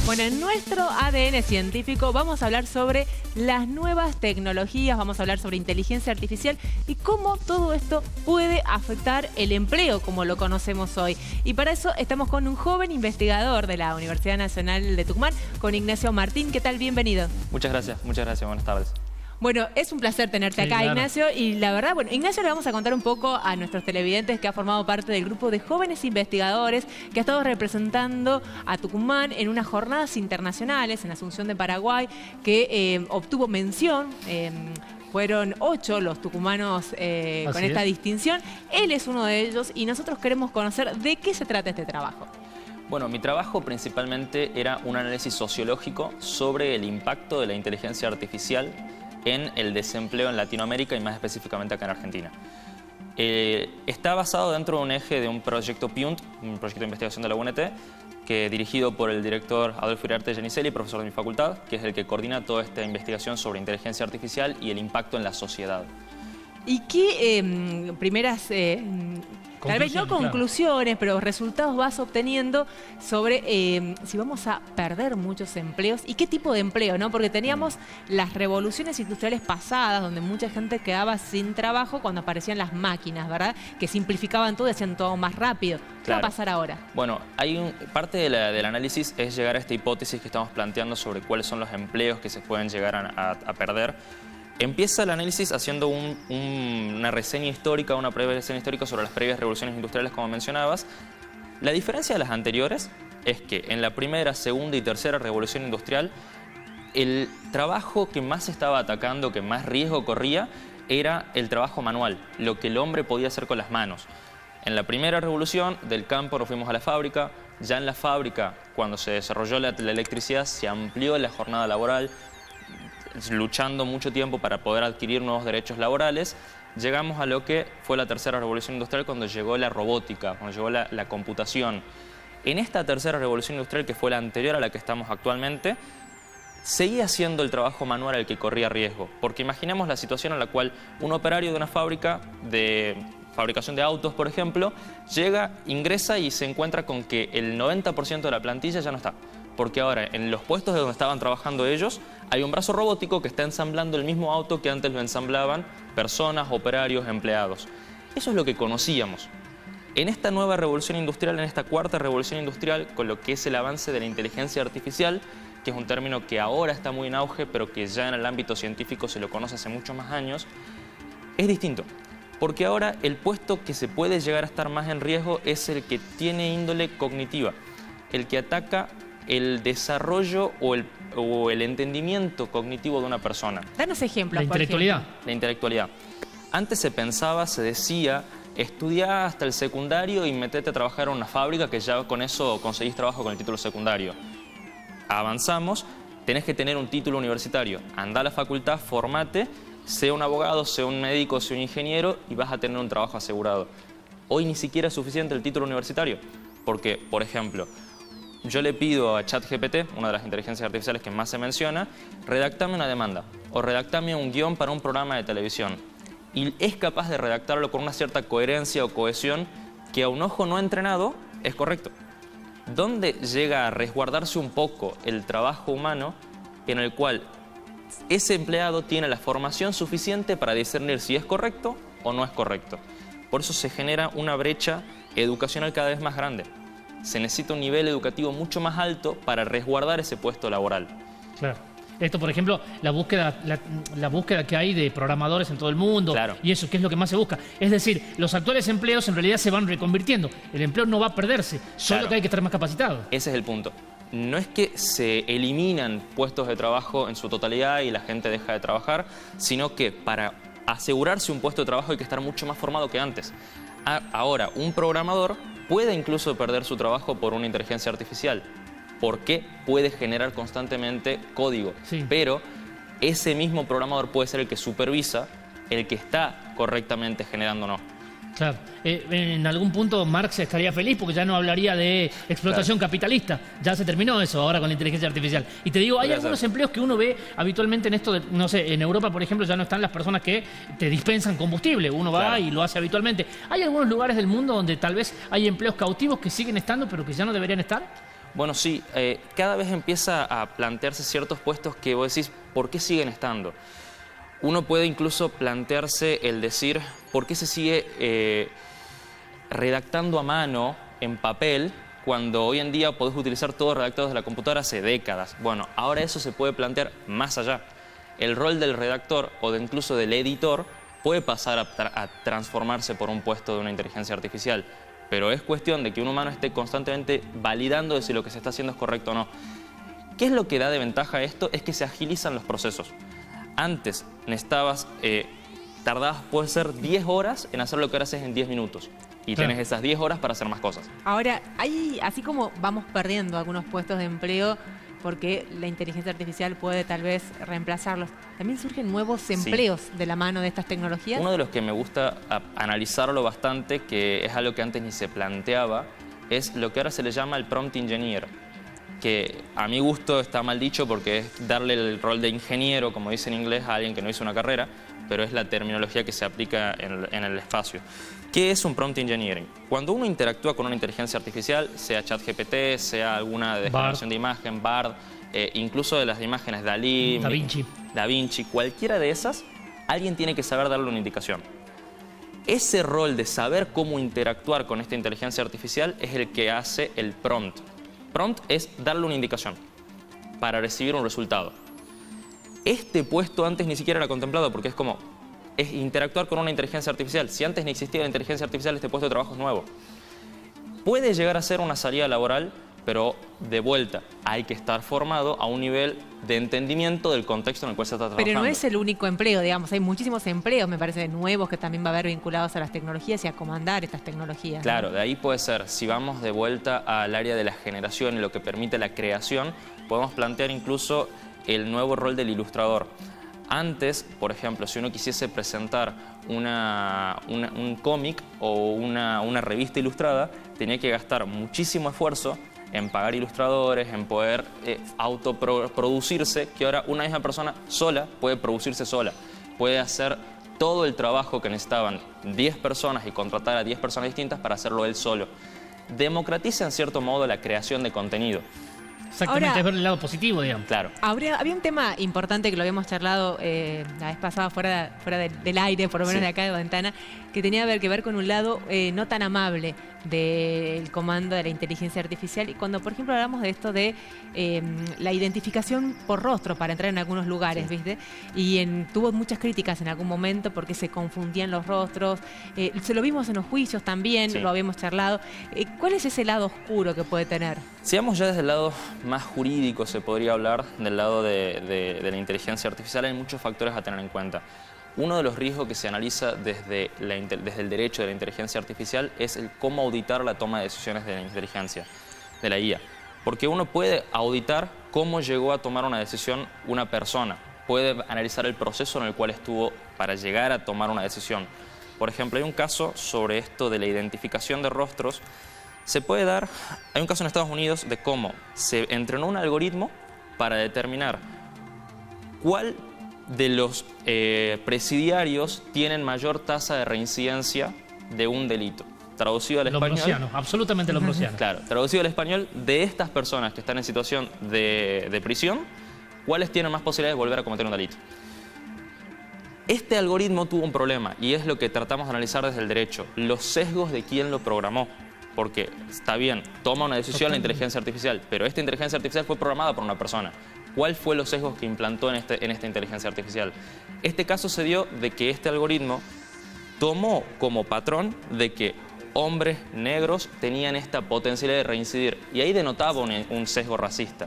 Bueno, en nuestro ADN científico vamos a hablar sobre las nuevas tecnologías, vamos a hablar sobre inteligencia artificial y cómo todo esto puede afectar el empleo como lo conocemos hoy. Y para eso estamos con un joven investigador de la Universidad Nacional de Tucumán, con Ignacio Martín. ¿Qué tal? Bienvenido. Muchas gracias. Buenas tardes. Bueno, es un placer tenerte acá, claro, Ignacio. Y la verdad, bueno, Ignacio le vamos a contar un poco a nuestros televidentes que ha formado parte del grupo de jóvenes investigadores que ha estado representando a Tucumán en unas jornadas internacionales en Asunción de Paraguay, que obtuvo mención. Fueron 8 los tucumanos con esta distinción. Él es uno de ellos y nosotros queremos conocer de qué se trata este trabajo. Bueno, mi trabajo principalmente era un análisis sociológico sobre el impacto de la inteligencia artificial en el desempleo en Latinoamérica y más específicamente acá en Argentina. Está basado dentro de un eje de un proyecto PIUNT, un proyecto de investigación de la UNT, que dirigido por el director Adolfo Iriarte Genicelli, profesor de mi facultad, que es el que coordina toda esta investigación sobre inteligencia artificial y el impacto en la sociedad. ¿Y qué primeras, tal vez no conclusiones, claro, pero resultados vas obteniendo sobre si vamos a perder muchos empleos y qué tipo de empleo, ¿no? Porque teníamos las revoluciones industriales pasadas, donde mucha gente quedaba sin trabajo cuando aparecían las máquinas, ¿verdad? Que simplificaban todo y hacían todo más rápido. ¿Qué va a pasar ahora? Bueno, parte del análisis es llegar a esta hipótesis que estamos planteando sobre cuáles son los empleos que se pueden llegar a perder. Empieza el análisis haciendo una reseña histórica, una breve reseña histórica sobre las previas revoluciones industriales, como mencionabas. La diferencia de las anteriores es que en la primera, segunda y tercera revolución industrial, el trabajo que más se estaba atacando, que más riesgo corría, era el trabajo manual, lo que el hombre podía hacer con las manos. En la primera revolución, del campo nos fuimos a la fábrica. Ya en la fábrica, cuando se desarrolló la electricidad, se amplió la jornada laboral, luchando mucho tiempo para poder adquirir nuevos derechos laborales. Llegamos a lo que fue la tercera revolución industrial, cuando llegó la robótica, cuando llegó la computación. En esta tercera revolución industrial, que fue la anterior a la que estamos actualmente, seguía siendo el trabajo manual el que corría riesgo. Porque imaginemos la situación en la cual un operario de una fábrica de fabricación de autos, por ejemplo, llega, ingresa y se encuentra con que el 90% de la plantilla ya no está. Porque ahora en los puestos de donde estaban trabajando ellos hay un brazo robótico que está ensamblando el mismo auto que antes lo ensamblaban personas, operarios, empleados. Eso es lo que conocíamos. En esta nueva revolución industrial, en esta cuarta revolución industrial, con lo que es el avance de la inteligencia artificial, que es un término que ahora está muy en auge, pero que ya en el ámbito científico se lo conoce hace muchos más años, es distinto. Porque ahora el puesto que se puede llegar a estar más en riesgo es el que tiene índole cognitiva, el que ataca el desarrollo o el entendimiento cognitivo de una persona. Danos ejemplos. La intelectualidad. La intelectualidad. Antes se pensaba, se decía, estudiá hasta el secundario y metete a trabajar en una fábrica que ya con eso conseguís trabajo con el título secundario. Avanzamos, tenés que tener un título universitario. Andá a la facultad, formate, sea un abogado, sea un médico, sea un ingeniero y vas a tener un trabajo asegurado. Hoy ni siquiera es suficiente el título universitario. Porque, por ejemplo, yo le pido a ChatGPT, una de las inteligencias artificiales que más se menciona, redactame una demanda o redactame un guión para un programa de televisión. Y es capaz de redactarlo con una cierta coherencia o cohesión que a un ojo no entrenado es correcto. ¿Dónde llega a resguardarse un poco el trabajo humano en el cual ese empleado tiene la formación suficiente para discernir si es correcto o no es correcto? Por eso se genera una brecha educacional cada vez más grande. Se necesita un nivel educativo mucho más alto para resguardar ese puesto laboral. Claro. Esto, por ejemplo, la búsqueda que hay de programadores en todo el mundo, claro, y eso, que es lo que más se busca. Es decir, los actuales empleos en realidad se van reconvirtiendo. El empleo no va a perderse, solo claro, que hay que estar más capacitado. Ese es el punto. No es que se eliminan puestos de trabajo en su totalidad y la gente deja de trabajar, sino que para asegurarse un puesto de trabajo hay que estar mucho más formado que antes. Ahora, un programador puede incluso perder su trabajo por una inteligencia artificial, porque puede generar constantemente código. Sí. Pero ese mismo programador puede ser el que supervisa, el que está correctamente generando o no. Claro. En algún punto Marx estaría feliz porque ya no hablaría de explotación capitalista. Ya se terminó eso ahora con la inteligencia artificial. Y te digo, hay algunos empleos que uno ve habitualmente en esto, no sé, en Europa, por ejemplo, ya no están las personas que te dispensan combustible. Uno va y lo hace habitualmente. ¿Hay algunos lugares del mundo donde tal vez hay empleos cautivos que siguen estando pero que ya no deberían estar? Bueno, sí, cada vez empieza a plantearse ciertos puestos que vos decís, ¿por qué siguen estando? Uno puede incluso plantearse el decir, ¿por qué se sigue redactando a mano en papel cuando hoy en día podés utilizar todo redactado desde la computadora hace décadas? Bueno, ahora eso se puede plantear más allá. El rol del redactor o incluso del editor puede pasar a transformarse por un puesto de una inteligencia artificial, pero es cuestión de que un humano esté constantemente validando de si lo que se está haciendo es correcto o no. ¿Qué es lo que da de ventaja a esto? Es que se agilizan los procesos. Antes tardabas, puede ser 10 horas en hacer lo que ahora haces en 10 minutos. Y Claro. tenés esas 10 horas para hacer más cosas. Ahora, así como vamos perdiendo algunos puestos de empleo porque la inteligencia artificial puede tal vez reemplazarlos, también surgen nuevos empleos de la mano de estas tecnologías. Uno de los que me gusta analizarlo bastante, que es algo que antes ni se planteaba, es lo que ahora se le llama el prompt engineer, que a mi gusto está mal dicho porque es darle el rol de ingeniero, como dice en inglés, a alguien que no hizo una carrera, pero es la terminología que se aplica en el espacio. ¿Qué es un prompt engineering? Cuando uno interactúa con una inteligencia artificial, sea ChatGPT, sea alguna de generación de imagen, Bard, incluso de las imágenes DALL-E, Da Vinci, cualquiera de esas, alguien tiene que saber darle una indicación. Ese rol de saber cómo interactuar con esta inteligencia artificial es el que hace el prompt. Prompt es darle una indicación para recibir un resultado. Este puesto antes ni siquiera era contemplado porque es interactuar con una inteligencia artificial. Si antes ni existía la inteligencia artificial, este puesto de trabajo es nuevo. Puede llegar a ser una salida laboral, pero de vuelta hay que estar formado a un nivel de entendimiento del contexto en el cual se está trabajando. Pero no es el único empleo, digamos, hay muchísimos empleos, me parece, nuevos que también va a haber vinculados a las tecnologías y a comandar estas tecnologías. Claro, de ahí puede ser, si vamos de vuelta al área de la generación y lo que permite la creación, podemos plantear incluso el nuevo rol del ilustrador. Antes, por ejemplo, si uno quisiese presentar un cómic o una revista ilustrada, tenía que gastar muchísimo esfuerzo en pagar ilustradores, en poder autoproducirse, que ahora una misma persona sola puede producirse sola. Puede hacer todo el trabajo que necesitaban 10 personas y contratar a 10 personas distintas para hacerlo él solo. Democratiza en cierto modo la creación de contenido. Exactamente, Ahora, es ver el lado positivo, digamos. Claro. Había un tema importante que lo habíamos charlado la vez pasada fuera del aire, por lo menos Sí. de acá de Ventana, que tenía que ver con un lado no tan amable del comando de la inteligencia artificial. Y cuando, por ejemplo, hablamos de esto de la identificación por rostro para entrar en algunos lugares, Sí. ¿viste? Y tuvo muchas críticas en algún momento porque se confundían los rostros. Se lo vimos en los juicios también, Sí. lo habíamos charlado. ¿Cuál es ese lado oscuro que puede tener? Si vamos ya desde el lado más jurídico, se podría hablar del lado de la inteligencia artificial, hay muchos factores a tener en cuenta. Uno de los riesgos que se analiza desde el derecho de la inteligencia artificial es el cómo auditar la toma de decisiones de la inteligencia, de la IA. Porque uno puede auditar cómo llegó a tomar una decisión una persona, puede analizar el proceso en el cual estuvo para llegar a tomar una decisión. Por ejemplo, hay un caso sobre esto de la identificación de rostros. Hay un caso en Estados Unidos de cómo se entrenó un algoritmo para determinar cuál de los presidiarios tienen mayor tasa de reincidencia de un delito. Traducido al español. Lombrosiano, absolutamente lombrosiano. Claro, traducido al español, de estas personas que están en situación de prisión, ¿cuáles tienen más posibilidades de volver a cometer un delito? Este algoritmo tuvo un problema y es lo que tratamos de analizar desde el derecho, los sesgos de quién lo programó. Porque está bien, toma una decisión la inteligencia artificial, pero esta inteligencia artificial fue programada por una persona. ¿Cuál fue los sesgos que implantó en esta inteligencia artificial? Este caso se dio de que este algoritmo tomó como patrón de que hombres negros tenían esta potencialidad de reincidir. Y ahí denotaba un sesgo racista,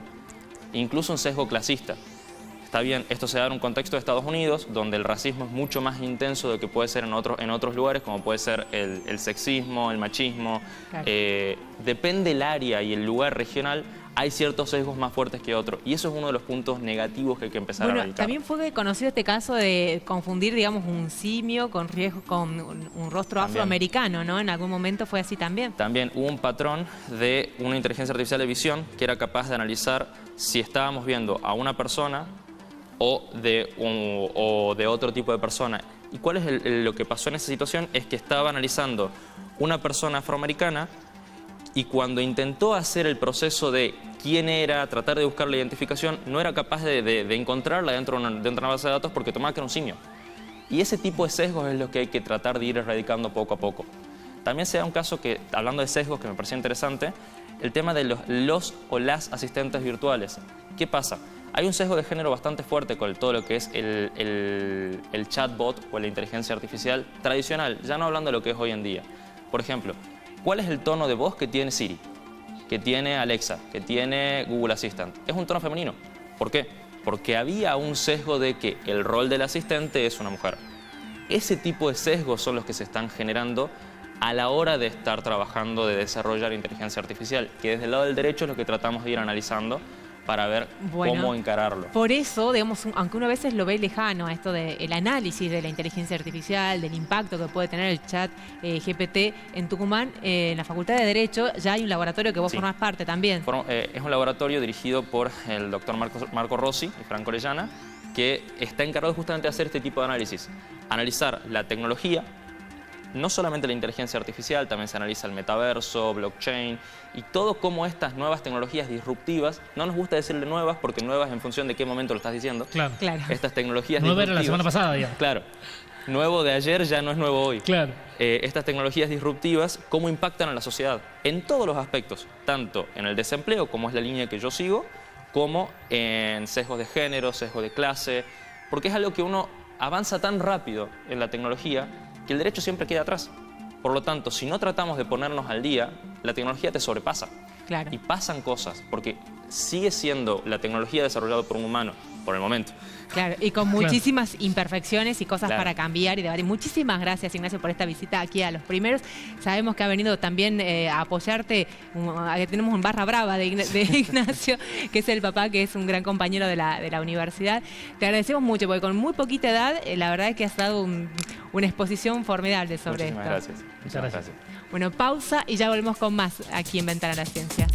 incluso un sesgo clasista. Está bien, esto se da en un contexto de Estados Unidos, donde el racismo es mucho más intenso de lo que puede ser en otros lugares, como puede ser el sexismo, el machismo. Claro. Depende del área y el lugar regional, hay ciertos sesgos más fuertes que otros. Y eso es uno de los puntos negativos que hay que empezar a erradicar. También fue conocido este caso de confundir, digamos, un simio con un rostro También. afroamericano, ¿no? En algún momento fue así también. También hubo un patrón de una inteligencia artificial de visión que era capaz de analizar si estábamos viendo a una persona o de otro tipo de persona. ¿Y cuál es lo que pasó en esa situación? Es que estaba analizando una persona afroamericana y cuando intentó hacer el proceso de quién era, tratar de buscar la identificación, no era capaz de encontrarla dentro de una base de datos porque tomaba que era un simio. Y ese tipo de sesgos es lo que hay que tratar de ir erradicando poco a poco. También se da un caso que, hablando de sesgos, que me parecía interesante, el tema de los o las asistentes virtuales. ¿Qué pasa? Hay un sesgo de género bastante fuerte con todo lo que es el chatbot o la inteligencia artificial tradicional, ya no hablando de lo que es hoy en día. Por ejemplo, ¿cuál es el tono de voz que tiene Siri, que tiene Alexa, que tiene Google Assistant? Es un tono femenino. ¿Por qué? Porque había un sesgo de que el rol del asistente es una mujer. Ese tipo de sesgos son los que se están generando a la hora de estar trabajando, de desarrollar inteligencia artificial, que desde el lado del derecho es lo que tratamos de ir analizando para ver cómo encararlo. Por eso, digamos, aunque uno a veces lo ve lejano, esto del análisis de la inteligencia artificial, del impacto que puede tener el chat GPT en Tucumán, en la Facultad de Derecho ya hay un laboratorio que vos formás parte también. Es un laboratorio dirigido por el doctor Marco Rossi y Franco Orellana, que está encargado justamente de hacer este tipo de análisis. Analizar la tecnología, no solamente la inteligencia artificial, también se analiza el metaverso, blockchain y todo cómo estas nuevas tecnologías disruptivas, no nos gusta decirle nuevas porque nuevas en función de qué momento lo estás diciendo. Claro. Estas tecnologías nueva disruptivas. Era la semana pasada, digamos. Claro. Nuevo de ayer ya no es nuevo hoy. Claro. Estas tecnologías disruptivas, cómo impactan a la sociedad en todos los aspectos, tanto en el desempleo, como es la línea que yo sigo, como en sesgos de género, sesgos de clase, porque es algo que uno avanza tan rápido en la tecnología que el derecho siempre queda atrás. Por lo tanto, si no tratamos de ponernos al día, la tecnología te sobrepasa. Claro. Y pasan cosas, porque sigue siendo la tecnología desarrollada por un humano, por el momento. Claro, y con muchísimas imperfecciones y cosas para cambiar y debatir. Muchísimas gracias, Ignacio, por esta visita aquí a Los Primeros. Sabemos que ha venido también a apoyarte. Tenemos un barra brava de Ignacio, que es el papá, que es un gran compañero de la universidad. Te agradecemos mucho, porque con muy poquita edad, la verdad es que has dado una exposición formidable sobre esto. Muchas gracias. Muchas gracias. Bueno, pausa y ya volvemos con más aquí en Ventana a la Ciencia.